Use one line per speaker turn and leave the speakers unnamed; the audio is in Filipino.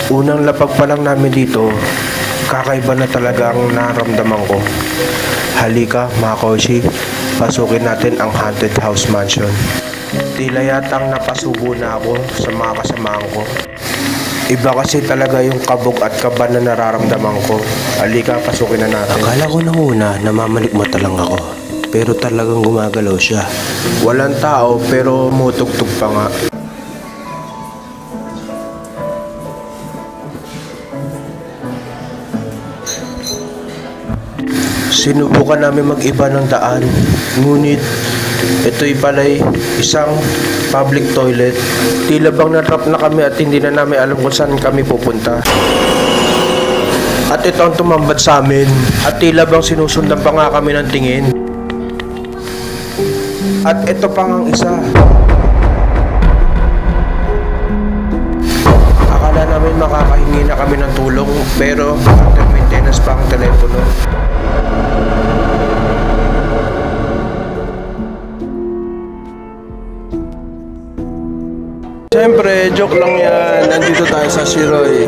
Unang lapag pa lang namin dito, kakaiba na talaga ang naramdaman ko. Halika mga Koshi, pasukin natin ang haunted house mansion. Tila yatang napasubo na ako sa mga kasamahan ko. Iba kasi talaga yung kabog at kaba na nararamdaman ko. Halika, pasukin na natin. Akala ko nang una namamalikmata lang ako. Pero talagang gumagalaw siya. Walang tao pero mutugtog pa nga. Sinubukan namin mag-iba ng daan, ngunit ito'y pala'y isang public toilet. Tila bang natrap na kami at hindi na namin alam kung saan kami pupunta. At ito ang tumambad sa amin at tila bang sinusundan pa nga kami ng tingin. At ito pa ang isa. Akala namin makakahingi na kami ng tulong pero under maintenance pa ang telepono. Siyempre, joke lang yan. Nandito tayo sa Siroy.